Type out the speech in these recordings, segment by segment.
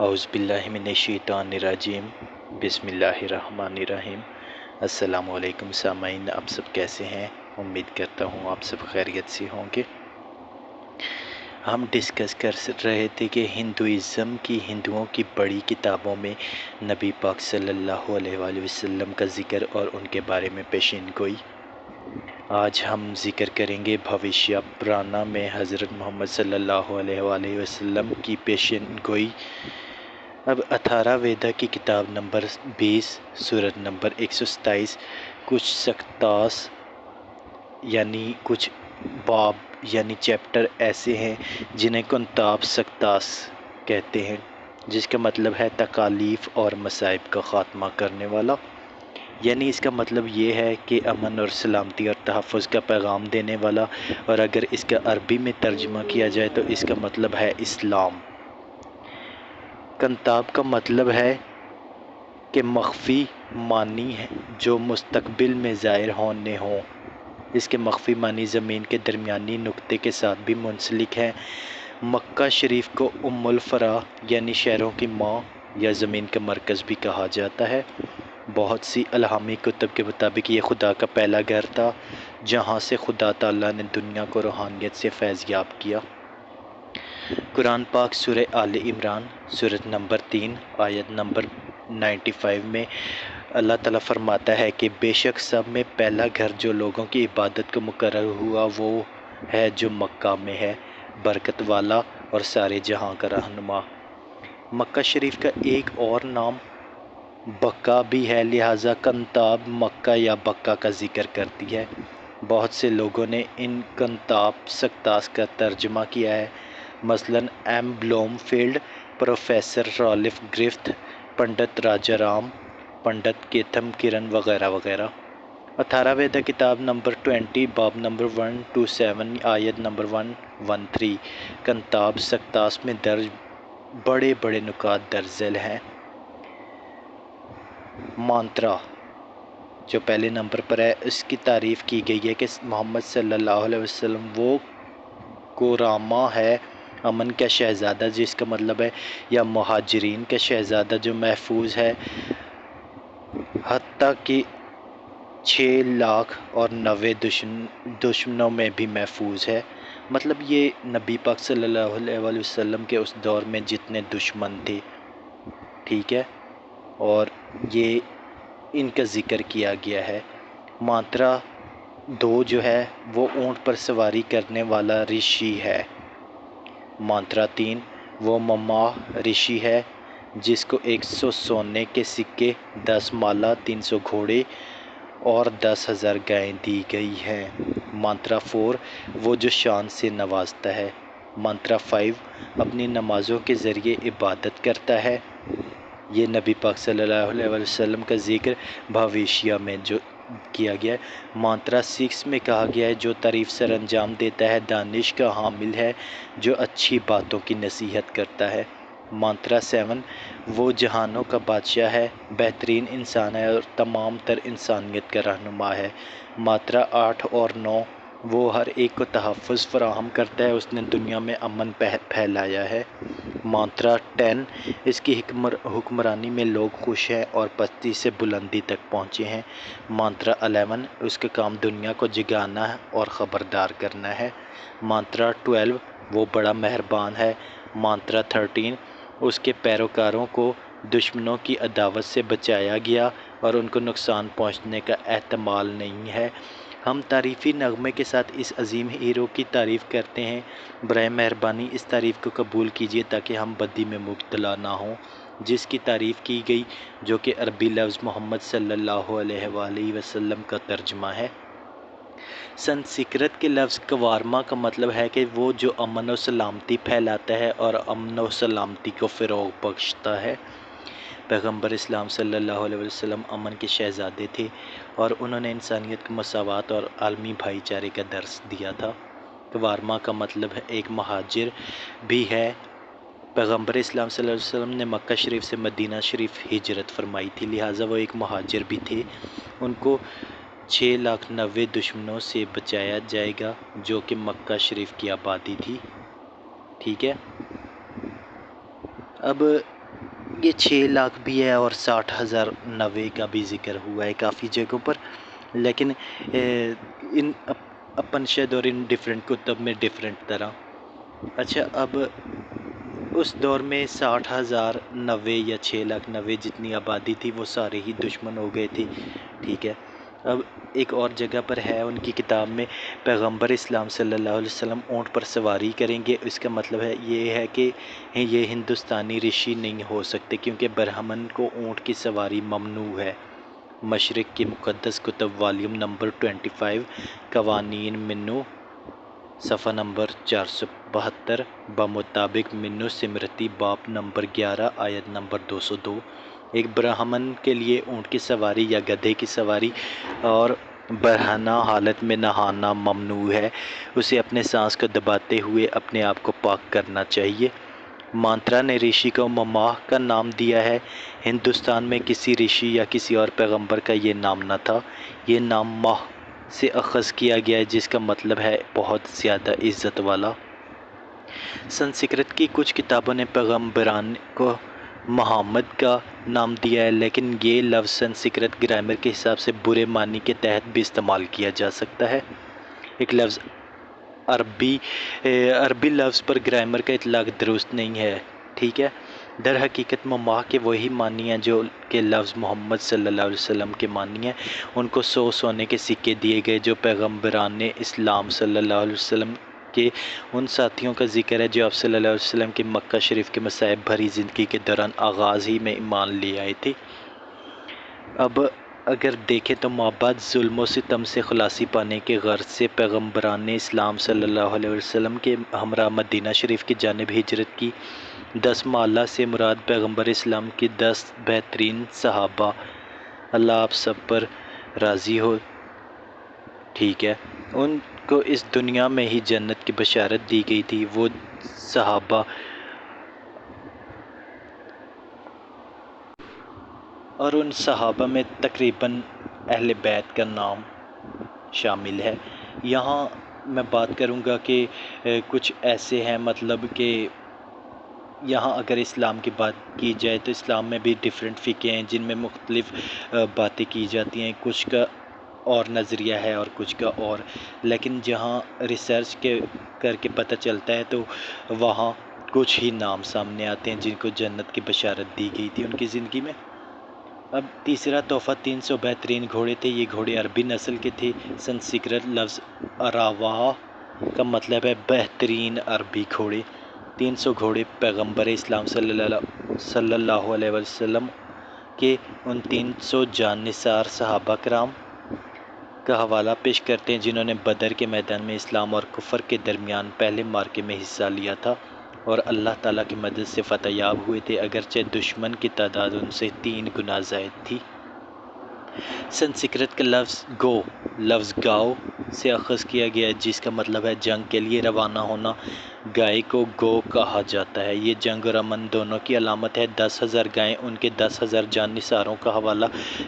اعوذ باللہ من الشیطان الرجیم بسم اللہ الرحمن الرحیم۔ السلام علیکم سامعین، آپ سب کیسے ہیں؟ امید کرتا ہوں آپ سب خیریت سے ہوں گے۔ ہم ڈسکس کر رہے تھے کہ ہندوؤں کی بڑی کتابوں میں نبی پاک صلی اللہ علیہ وآلہ وسلم کا ذکر اور ان کے بارے میں پیشین گوئی۔ آج ہم ذکر کریں گے بھوشیہ پرانا میں حضرت محمد صلی اللہ علیہ وآلہ وسلم کی پیشین گوئی۔ اب اتھارا ویدا کی کتاب نمبر 20 سورت نمبر 127 کچھ سکتاس یعنی کچھ باب یعنی چیپٹر ایسے ہیں جنہیں کنتاب سکتاس کہتے ہیں، جس کا مطلب ہے تکالیف اور مصائب کا خاتمہ کرنے والا۔ یعنی اس کا مطلب یہ ہے کہ امن اور سلامتی اور تحفظ کا پیغام دینے والا، اور اگر اس کا عربی میں ترجمہ کیا جائے تو اس کا مطلب ہے اسلام۔ کنتاب کا مطلب ہے کہ مخفی معنی ہے جو مستقبل میں ظاہر ہونے ہوں۔ اس کے مخفی معنی زمین کے درمیانی نقطے کے ساتھ بھی منسلک ہیں۔ مکہ شریف کو ام القرا یعنی شہروں کی ماں یا زمین کا مرکز بھی کہا جاتا ہے۔ بہت سی الہامی کتب کے مطابق یہ خدا کا پہلا گھر تھا جہاں سے خدا تعالیٰ نے دنیا کو روحانیت سے فیض یاب کیا۔ قرآن پاک سورہ آل عمران سورت نمبر 3 آیت نمبر 95 میں اللہ تعالیٰ فرماتا ہے کہ بے شک سب میں پہلا گھر جو لوگوں کی عبادت کو مقرر ہوا وہ ہے جو مکہ میں ہے، برکت والا اور سارے جہاں کا رہنما۔ مکہ شریف کا ایک اور نام بکہ بھی ہے، لہٰذا کنتاب مکہ یا بکہ کا ذکر کرتی ہے۔ بہت سے لوگوں نے ان کنتاب سکتاس کا ترجمہ کیا ہے، مثلاً ایم بلوم فیلڈ، پروفیسر رالف گرفت، پنڈت راجا رام، پنڈت کیتھم کرن وغیرہ وغیرہ۔ اتھارا ویدا کتاب نمبر 20 باب نمبر 127 آیت نمبر 113 کنتاب سکتاس میں درج بڑے بڑے نکات درج ذیل ہیں۔ مانترا جو پہلے نمبر پر ہے، اس کی تعریف کی گئی ہے کہ محمد صلی اللہ علیہ وسلم وہ کوراما ہے، امن کا شہزادہ جس کا مطلب ہے، یا مہاجرین کا شہزادہ جو محفوظ ہے، حتیٰ کہ 6,90,000 دشمنوں میں بھی محفوظ ہے۔ مطلب یہ نبی پاک صلی اللہ علیہ وآلہ وسلم کے اس دور میں جتنے دشمن تھے، ٹھیک ہے، اور یہ ان کا ذکر کیا گیا ہے۔ مانترا 2 جو ہے وہ اونٹ پر سواری کرنے والا رشی ہے۔ مانترا 3 وہ مماح رشی ہے جس کو 100 سونے کے سکے، 10 مالا، 300 گھوڑے اور 10,000 گائیں دی گئی ہیں۔ مانترا 4 وہ جو شان سے نوازتا ہے۔ مانترا 5 اپنی نمازوں کے ذریعے عبادت کرتا ہے۔ یہ نبی پاک صلی اللہ علیہ وسلم کا ذکر بھوشیہ میں جو کیا گیا ہے۔ مانترا 6 میں کہا گیا ہے جو تعریف سر انجام دیتا ہے دانش کا حامل ہے جو اچھی باتوں کی نصیحت کرتا ہے۔ مانترا 7 وہ جہانوں کا بادشاہ ہے، بہترین انسان ہے اور تمام تر انسانیت کا رہنما ہے۔ مانترا 8 اور 9 وہ ہر ایک کو تحفظ فراہم کرتا ہے، اس نے دنیا میں امن پھیلایا ہے۔ مانترا 10 اس کی حکمرانی میں لوگ خوش ہیں اور پستی سے بلندی تک پہنچے ہیں۔ مانترا 11 اس کا کام دنیا کو جگانا اور خبردار کرنا ہے۔ مانترا 12 وہ بڑا مہربان ہے۔ مانترا 13 اس کے پیروکاروں کو دشمنوں کی عداوت سے بچایا گیا اور ان کو نقصان پہنچنے کا احتمال نہیں ہے۔ ہم تعریفی نغمے کے ساتھ اس عظیم ہیرو کی تعریف کرتے ہیں، برائے مہربانی اس تعریف کو قبول کیجیے تاکہ ہم بدی میں مبتلا نہ ہوں۔ جس کی تعریف کی گئی جو کہ عربی لفظ محمد صلی اللہ علیہ وآلہ وسلم کا ترجمہ ہے۔ سنسکرت کے لفظ کوارما کا مطلب ہے کہ وہ جو امن و سلامتی پھیلاتا ہے اور امن و سلامتی کو فروغ بخشتا ہے۔ پیغمبر اسلام صلی اللہ علیہ وسلم امن کے شہزادے تھے اور انہوں نے انسانیت کو مساوات اور عالمی بھائی چارے کا درس دیا تھا۔ کوارما کا مطلب ایک مہاجر بھی ہے۔ پیغمبر اسلام صلی اللہ علیہ وسلم نے مکہ شریف سے مدینہ شریف ہجرت فرمائی تھی، لہٰذا وہ ایک مہاجر بھی تھے۔ ان کو 6,90,000 دشمنوں سے بچایا جائے گا جو کہ مکہ شریف کی آبادی تھی، ٹھیک ہے۔ اب یہ 6 لاکھ بھی ہے اور 60,090 کا بھی ذکر ہوا ہے کافی جگہوں پر، لیکن ان اپنشد اور ان ڈیفرنٹ کتب میں ڈیفرنٹ طرح۔ اچھا، اب اس دور میں 60,090 یا 6,90,000 جتنی آبادی تھی وہ سارے ہی دشمن ہو گئے تھے، ٹھیک ہے۔ اب ایک اور جگہ پر ہے ان کی کتاب میں، پیغمبر اسلام صلی اللہ علیہ وسلم اونٹ پر سواری کریں گے، اس کا مطلب ہے یہ ہے کہ یہ ہندوستانی رشی نہیں ہو سکتے، کیونکہ برہمن کو اونٹ کی سواری ممنوع ہے۔ مشرق کی مقدس کتب والیوم نمبر 25 قوانین منو صفحہ نمبر 472 بمطابق منو سمرتی باب نمبر 11 آیت نمبر 202، ایک برہمن کے لیے اونٹ کی سواری یا گدھے کی سواری اور برہنہ حالت میں نہانا ممنوع ہے، اسے اپنے سانس کو دباتے ہوئے اپنے آپ کو پاک کرنا چاہیے۔ مانترا نے رشی کو مماح کا نام دیا ہے، ہندوستان میں کسی رشی یا کسی اور پیغمبر کا یہ نام نہ تھا، یہ نام ماہ سے اخذ کیا گیا ہے جس کا مطلب ہے بہت زیادہ عزت والا۔ سنسکرت کی کچھ کتابوں نے پیغمبران کو محمد کا نام دیا ہے، لیکن یہ لفظ سنسکرت گرامر کے حساب سے برے معنی کے تحت بھی استعمال کیا جا سکتا ہے۔ ایک لفظ عربی لفظ پر گرامر کا اطلاق درست نہیں ہے، ٹھیک ہے۔ در حقیقت مماح کے وہی معنی ہیں جو کہ لفظ محمد صلی اللہ علیہ وسلم کے معنی ہیں۔ ان کو 100 سونے کے سکے دیے گئے جو پیغمبران اسلام صلی اللہ علیہ وسلم کے ان ساتھیوں کا ذکر ہے جو آپ صلی اللہ علیہ وسلم کے مکہ شریف کے مصائب بھری زندگی کے دوران آغاز ہی میں ایمان لے آئے تھے۔ اب اگر دیکھیں تو مابعد ظلم و ستم سے خلاصی پانے کے غرض سے پیغمبران اسلام صلی اللہ علیہ وسلم کے ہمراہ مدینہ شریف کی جانب ہجرت کی۔ 10 معلّہ سے مراد پیغمبر اسلام کی 10 بہترین صحابہ، اللہ آپ سب پر راضی ہو، ٹھیک ہے، ان کو اس دنیا میں ہی جنت کی بشارت دی گئی تھی۔ وہ صحابہ اور ان صحابہ میں تقریباً اہل بیت کا نام شامل ہے۔ یہاں میں بات کروں گا کہ کچھ ایسے ہیں، مطلب کہ یہاں اگر اسلام کی بات کی جائے تو اسلام میں بھی ڈیفرنٹ فقے ہیں جن میں مختلف باتیں کی جاتی ہیں، کچھ کا اور نظریہ ہے اور کچھ کا اور، لیکن جہاں ریسرچ کر کے پتہ چلتا ہے تو وہاں کچھ ہی نام سامنے آتے ہیں جن کو جنت کی بشارت دی گئی تھی ان کی زندگی میں۔ اب تیسرا تحفہ 300 بہترین گھوڑے تھے، یہ گھوڑے عربی نسل کے تھے۔ سنسکرت لفظ اراواہ کا مطلب ہے بہترین عربی گھوڑے۔ 300 گھوڑے پیغمبر اسلام صلی اللہ علیہ وسلم کے ان 300 جان نثار صحابہ کرام کا حوالہ پیش کرتے ہیں جنہوں نے بدر کے میدان میں اسلام اور کفر کے درمیان پہلے معرکے میں حصہ لیا تھا اور اللہ تعالیٰ کی مدد سے فتح یاب ہوئے تھے، اگرچہ دشمن کی تعداد ان سے 3 گنا زائد تھی۔ سنسکرت کا لفظ گاؤ سے اخذ کیا گیا ہے جس کا مطلب ہے جنگ کے لیے روانہ ہونا۔ گائے کو گو کہا جاتا ہے، یہ جنگ اور امن دونوں کی علامت ہے۔ 10,000 گائیں ان کے 10,000 جان نثاروں کا حوالہ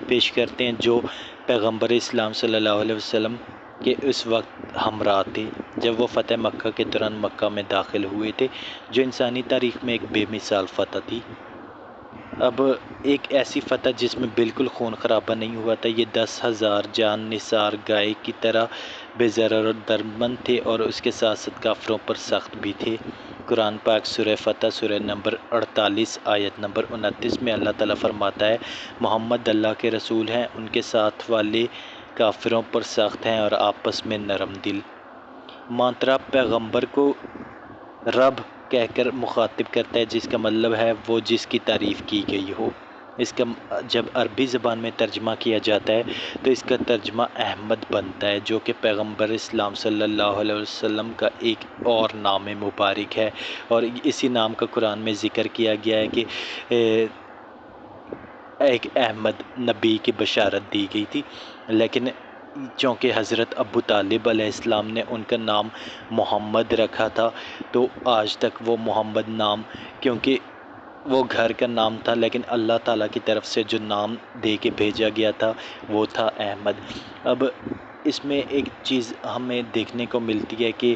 پیش کرتے ہیں جو پیغمبر اسلام صلی اللہ علیہ وسلم کے اس وقت ہمراہ تھے جب وہ فتح مکہ کے دوران مکہ میں داخل ہوئے تھے، جو انسانی تاریخ میں ایک بے مثال فتح تھی۔ اب ایک ایسی فتح جس میں بالکل خون خرابہ نہیں ہوا تھا، یہ 10,000 جان نثار گائے کی طرح بے ضرر اور درمند تھے اور اس کے ساتھ ساتھ کافروں پر سخت بھی تھے۔ قرآن پاک سورہ فتح سورہ نمبر 48 آیت نمبر 29 میں اللہ تعالیٰ فرماتا ہے، محمد اللہ کے رسول ہیں، ان کے ساتھ والے کافروں پر سخت ہیں اور آپس میں نرم دل۔ مانترا پیغمبر کو رب کہہ کر مخاطب کرتا ہے جس کا مطلب ہے وہ جس کی تعریف کی گئی ہو۔ اس کا جب عربی زبان میں ترجمہ کیا جاتا ہے تو اس کا ترجمہ احمد بنتا ہے جو کہ پیغمبر اسلام صلی اللہ علیہ وسلم کا ایک اور نام مبارک ہے، اور اسی نام کا قرآن میں ذکر کیا گیا ہے کہ ایک احمد نبی کی بشارت دی گئی تھی، لیکن چونکہ حضرت ابو طالب علیہ السلام نے ان کا نام محمد رکھا تھا تو آج تک وہ محمد نام، کیونکہ وہ گھر کا نام تھا لیکن اللہ تعالیٰ کی طرف سے جو نام دے کے بھیجا گیا تھا وہ تھا احمد۔ اب اس میں ایک چیز ہمیں دیکھنے کو ملتی ہے کہ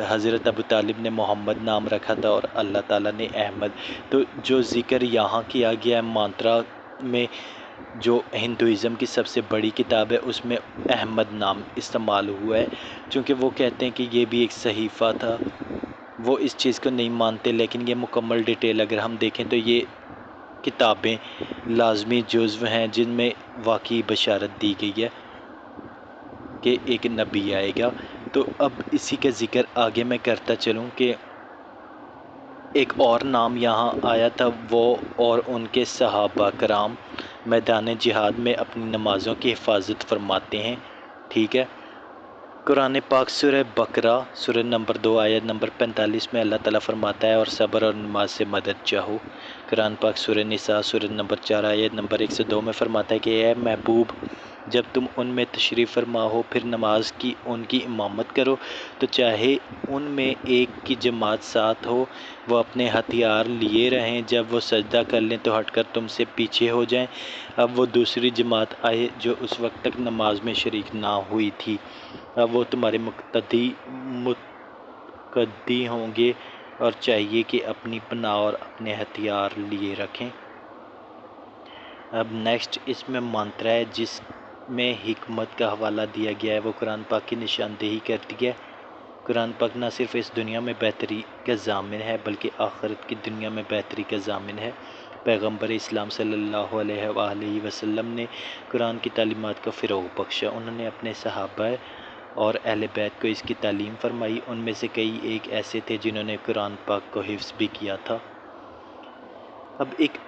حضرت ابو طالب نے محمد نام رکھا تھا اور اللہ تعالیٰ نے احمد. تو جو ذکر یہاں کیا گیا ہے مانترا میں، جو ہندوازم کی سب سے بڑی کتاب ہے، اس میں احمد نام استعمال ہوا ہے، چونکہ وہ کہتے ہیں کہ یہ بھی ایک صحیفہ تھا. وہ اس چیز کو نہیں مانتے، لیکن یہ مکمل ڈیٹیل اگر ہم دیکھیں تو یہ کتابیں لازمی جزو ہیں جن میں واقعی بشارت دی گئی ہے کہ ایک نبی آئے گا. تو اب اسی کا ذکر آگے میں کرتا چلوں کہ ایک اور نام یہاں آیا تھا، وہ اور ان کے صحابہ کرام میدان جہاد میں اپنی نمازوں کی حفاظت فرماتے ہیں. ٹھیک ہے. قرآن پاک سورہ بقرہ سورہ نمبر 2 آیت نمبر 45 میں اللہ تعالیٰ فرماتا ہے اور صبر اور نماز سے مدد چاہو. قرآن پاک سورہ نساء سورہ نمبر 4 آیت نمبر 102 میں فرماتا ہے کہ اے محبوب، جب تم ان میں تشریف فرما ہو پھر نماز کی ان کی امامت کرو، تو چاہے ان میں ایک کی جماعت ساتھ ہو، وہ اپنے ہتھیار لیے رہیں، جب وہ سجدہ کر لیں تو ہٹ کر تم سے پیچھے ہو جائیں. اب وہ دوسری جماعت آئے جو اس وقت تک نماز میں شریک نہ ہوئی تھی، اب وہ تمہارے مقتدی ہوں گے اور چاہیے کہ اپنی پناہ اور اپنے ہتھیار لیے رکھیں. اب نیکسٹ اس میں منترا ہے جس میں حکمت کا حوالہ دیا گیا ہے، وہ قرآن پاک کی نشاندہی کرتی ہے. قرآن پاک نہ صرف اس دنیا میں بہتری کا ضامن ہے بلکہ آخرت کی دنیا میں بہتری کا ضامن ہے. پیغمبر اسلام صلی اللہ علیہ وآلہ وسلم نے قرآن کی تعلیمات کو فروغ بخشا. انہوں نے اپنے صحابہ اور اہل بیت کو اس کی تعلیم فرمائی. ان میں سے کئی ایک ایسے تھے جنہوں نے قرآن پاک کو حفظ بھی کیا تھا. اب ایک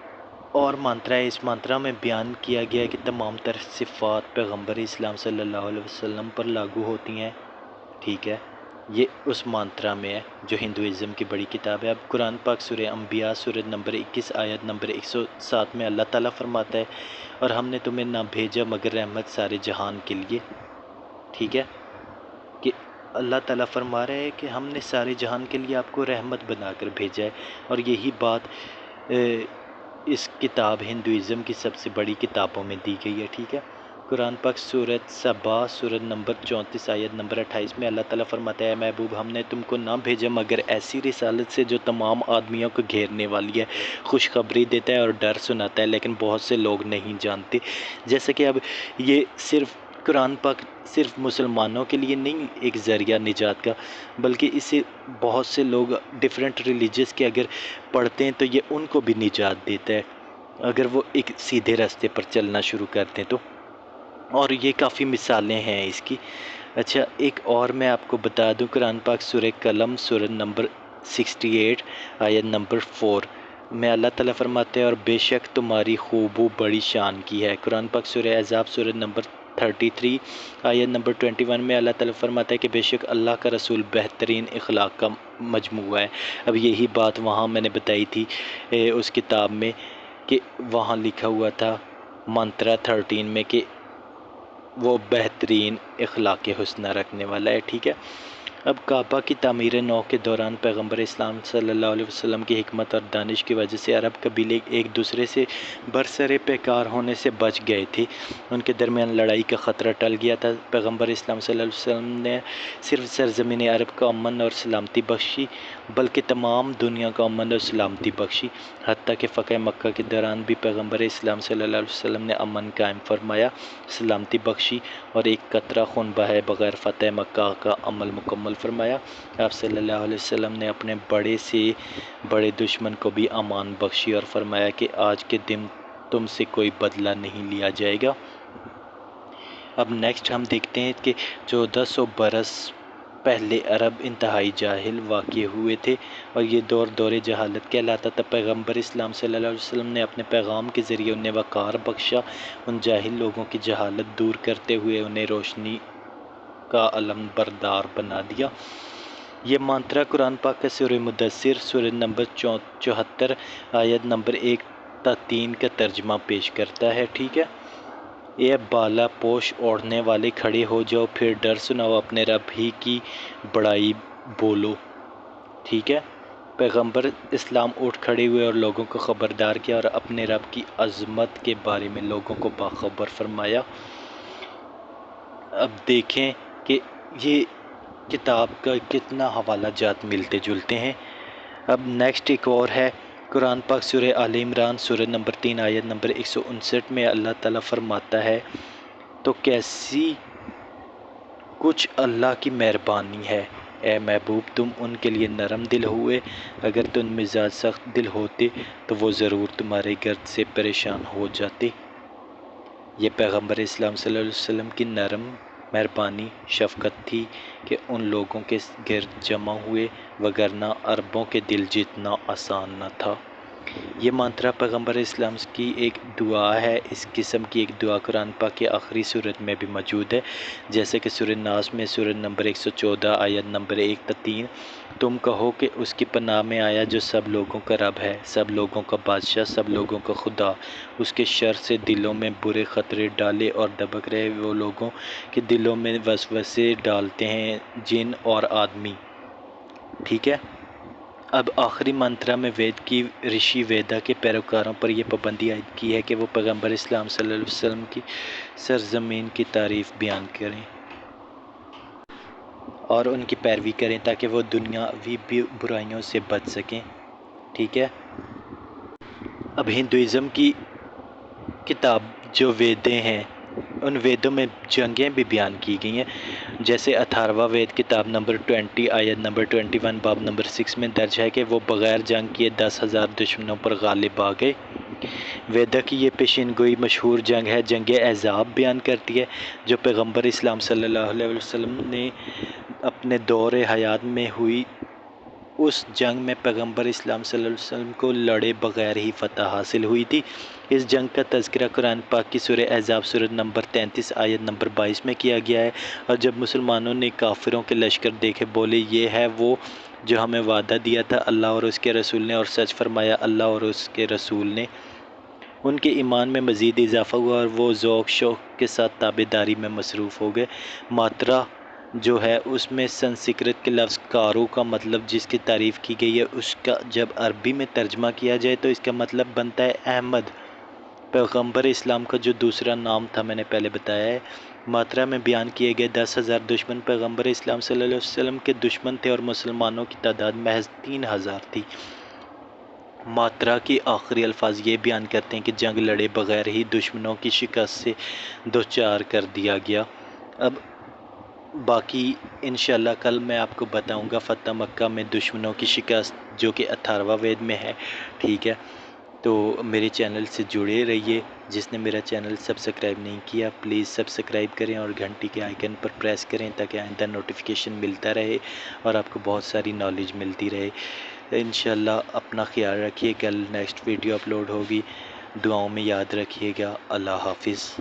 اور منترا ہے، اس منترا میں بیان کیا گیا ہے کہ تمام تر صفات پیغمبر اسلام صلی اللہ علیہ وسلم پر لاگو ہوتی ہیں. ٹھیک ہے. یہ اس منترا میں ہے جو ہندوازم کی بڑی کتاب ہے. اب قرآن پاک سورہ انبیاء سورہ نمبر 21 آیت نمبر 107 میں اللہ تعالیٰ فرماتا ہے اور ہم نے تمہیں نہ بھیجا مگر رحمت سارے جہان کے لیے. ٹھیک ہے. کہ اللہ تعالیٰ فرما رہے ہیں کہ ہم نے سارے جہان کے لیے آپ کو رحمت بنا کر بھیجا ہے، اور یہی بات اس کتاب ہندوازم کی سب سے بڑی کتابوں میں دی گئی ہے. ٹھیک ہے. قرآن پاک سورۃ سبا سورۃ نمبر 34 آیت نمبر 28 میں اللہ تعالیٰ فرماتا ہے محبوب ہم نے تم کو نہ بھیجا مگر ایسی رسالت سے جو تمام آدمیوں کو گھیرنے والی ہے، خوشخبری دیتا ہے اور ڈر سناتا ہے، لیکن بہت سے لوگ نہیں جانتے. جیسا کہ اب یہ صرف قرآن پاک صرف مسلمانوں کے لیے نہیں ایک ذریعہ نجات کا، بلکہ اسے بہت سے لوگ ڈیفرنٹ ریلیجس کے اگر پڑھتے ہیں تو یہ ان کو بھی نجات دیتا ہے اگر وہ ایک سیدھے راستے پر چلنا شروع کرتے ہیں تو. اور یہ کافی مثالیں ہیں اس کی. اچھا، ایک اور میں آپ کو بتا دوں، قرآن پاک سورہ قلم سورہ نمبر 68 آیت نمبر 4 میں اللہ تعالیٰ فرماتے ہیں اور بے شک تمہاری خوب و بڑی شان کی ہے. قرآن پاک سورہ احزاب سورہ نمبر 33 آیت نمبر 21 میں اللہ تعالیٰ فرماتا ہے کہ بے شک اللہ کا رسول بہترین اخلاق کا مجموعہ ہے. اب یہی بات وہاں میں نے بتائی تھی اس کتاب میں کہ وہاں لکھا ہوا تھا منترا 13 میں کہ وہ بہترین اخلاق حسنہ رکھنے والا ہے. ٹھیک ہے. اب کعبہ کی تعمیر نو کے دوران پیغمبر اسلام صلی اللہ علیہ وسلم کی حکمت اور دانش کی وجہ سے عرب قبیلے ایک دوسرے سے برسر پیکار ہونے سے بچ گئے تھے. ان کے درمیان لڑائی کا خطرہ ٹل گیا تھا. پیغمبر اسلام صلی اللہ علیہ وسلم نے صرف سرزمین عرب کو امن اور سلامتی بخشی بلکہ تمام دنیا کو امن اور سلامتی بخشی. حتیٰ کہ فتح مکہ کے دوران بھی پیغمبر اسلام صلی اللہ علیہ وسلم نے امن قائم فرمایا، سلامتی بخشی اور ایک قطرہ خون بہائے بغیر فتح مکہ کا عمل مکمل فرمایا. آپ صلی اللہ علیہ وسلم نے اپنے بڑے سے بڑے دشمن کو بھی امان بخشی اور فرمایا کہ آج کے دن تم سے کوئی بدلہ نہیں لیا جائے گا. اب نیکسٹ ہم دیکھتے ہیں کہ 1400 برس پہلے عرب انتہائی جاہل واقع ہوئے تھے اور یہ دور جہالت کہلاتا تھا. پیغمبر اسلام صلی اللہ علیہ وسلم نے اپنے پیغام کے ذریعے انہیں وقار بخشا، ان جاہل لوگوں کی جہالت دور کرتے ہوئے انہیں روشنی کا علم بردار بنا دیا. یہ منترا قرآن پاک کا سورہ مدثر سورہ نمبر 74 آیت نمبر 1 تا 3 کا ترجمہ پیش کرتا ہے. ٹھیک ہے. اے بالا پوش اوڑھنے والے کھڑے ہو جاؤ، پھر ڈر سناؤ، اپنے رب ہی کی بڑائی بولو. ٹھیک ہے. پیغمبر اسلام اٹھ کھڑے ہوئے اور لوگوں کو خبردار کیا اور اپنے رب کی عظمت کے بارے میں لوگوں کو باخبر فرمایا. اب دیکھیں کہ یہ کتاب کا کتنا حوالہ جات ملتے جلتے ہیں۔ اب نیکسٹ ایک اور ہے قرآن پاک سورہ آل عمران سورہ نمبر 3 آیت نمبر 159 میں اللہ تعالیٰ فرماتا ہے تو کیسی کچھ اللہ کی مہربانی ہے اے محبوب تم ان کے لیے نرم دل ہوئے، اگر تم مزاج سخت دل ہوتے تو وہ ضرور تمہارے گرد سے پریشان ہو جاتے۔ یہ پیغمبر اسلام صلی اللہ علیہ وسلم کی نرم مہربانی شفقت تھی کہ ان لوگوں کے گرد جمع ہوئے، وگرنہ عربوں کے دل جیتنا آسان نہ تھا۔ یہ منترا پیغمبر اسلام کی ایک دعا ہے۔ اس قسم کی ایک دعا قرآن پاک کی آخری صورت میں بھی موجود ہے، جیسے کہ سورہ ناس میں سورہ نمبر 114 آیت نمبر 1 تا 3، تم کہو کہ اس کی پناہ میں آیا جو سب لوگوں کا رب ہے، سب لوگوں کا بادشاہ، سب لوگوں کا خدا، اس کے شر سے دلوں میں برے خطرے ڈالے اور دبک رہے وہ لوگوں کے دلوں میں وسوسے ڈالتے ہیں، جن اور آدمی۔ ٹھیک ہے۔ اب آخری منترا میں وید کی رشی ویدا کے پیروکاروں پر یہ پابندی عائد کی ہے کہ وہ پیغمبر اسلام صلی اللہ علیہ وسلم کی سرزمین کی تعریف بیان کریں اور ان کی پیروی کریں تاکہ وہ دنیاوی برائیوں سے بچ سکیں۔ ٹھیک ہے۔ اب ہندوازم کی کتاب جو ویدیں ہیں ان ویدوں میں جنگیں بھی بیان کی گئی ہیں، جیسے اتھاروا وید کتاب نمبر 20 آیت نمبر 21 باب نمبر 6 میں درج ہے کہ وہ بغیر جنگ کیے 10,000 دشمنوں پر غالب آ گئے۔ ویدا کی یہ پیشین گوئی مشہور جنگ ہے جنگ احزاب بیان کرتی ہے، جو پیغمبر اسلام صلی اللہ علیہ وسلم نے اپنے دور حیات میں ہوئی۔ اس جنگ میں پیغمبر اسلام صلی اللہ علیہ وسلم کو لڑے بغیر ہی فتح حاصل ہوئی تھی۔ اس جنگ کا تذکرہ قرآن پاک کی سورہ احزاب سورہ نمبر 33 آیت نمبر 22 میں کیا گیا ہے، اور جب مسلمانوں نے کافروں کے لشکر دیکھے بولے یہ ہے وہ جو ہمیں وعدہ دیا تھا اللہ اور اس کے رسول نے، اور سچ فرمایا اللہ اور اس کے رسول نے۔ ان کے ایمان میں مزید اضافہ ہوا اور وہ ذوق شوق کے ساتھ تابع داری میں مصروف ہو گئے۔ ماترا جو ہے اس میں سنسکرت کے لفظ کارو کا مطلب جس کی تعریف کی گئی ہے، اس کا جب عربی میں ترجمہ کیا جائے تو اس کا مطلب بنتا ہے احمد۔ پیغمبر اسلام کا جو دوسرا نام تھا میں نے پہلے بتایا ہے۔ ماترا میں بیان کیے گئے 10,000 دشمن پیغمبر اسلام صلی اللہ علیہ وسلم کے دشمن تھے اور مسلمانوں کی تعداد محض 3,000 تھی۔ ماترا کے آخری الفاظ یہ بیان کرتے ہیں کہ جنگ لڑے بغیر ہی دشمنوں کی شکست سے دوچار کر دیا گیا۔ اب باقی انشاءاللہ کل میں آپ کو بتاؤں گا فتح مکہ میں دشمنوں کی شکست جو کہ اتھاروا وید میں ہے۔ ٹھیک ہے، تو میرے چینل سے جڑے رہیے۔ جس نے میرا چینل سبسکرائب نہیں کیا پلیز سبسکرائب کریں اور گھنٹی کے آئیکن پر پریس کریں تاکہ آئندہ نوٹیفیکیشن ملتا رہے اور آپ کو بہت ساری نالج ملتی رہے۔ انشاءاللہ اپنا خیال رکھیے، کل نیکسٹ ویڈیو اپلوڈ ہوگی، دعاؤں میں یاد رکھیے گا۔ اللہ حافظ۔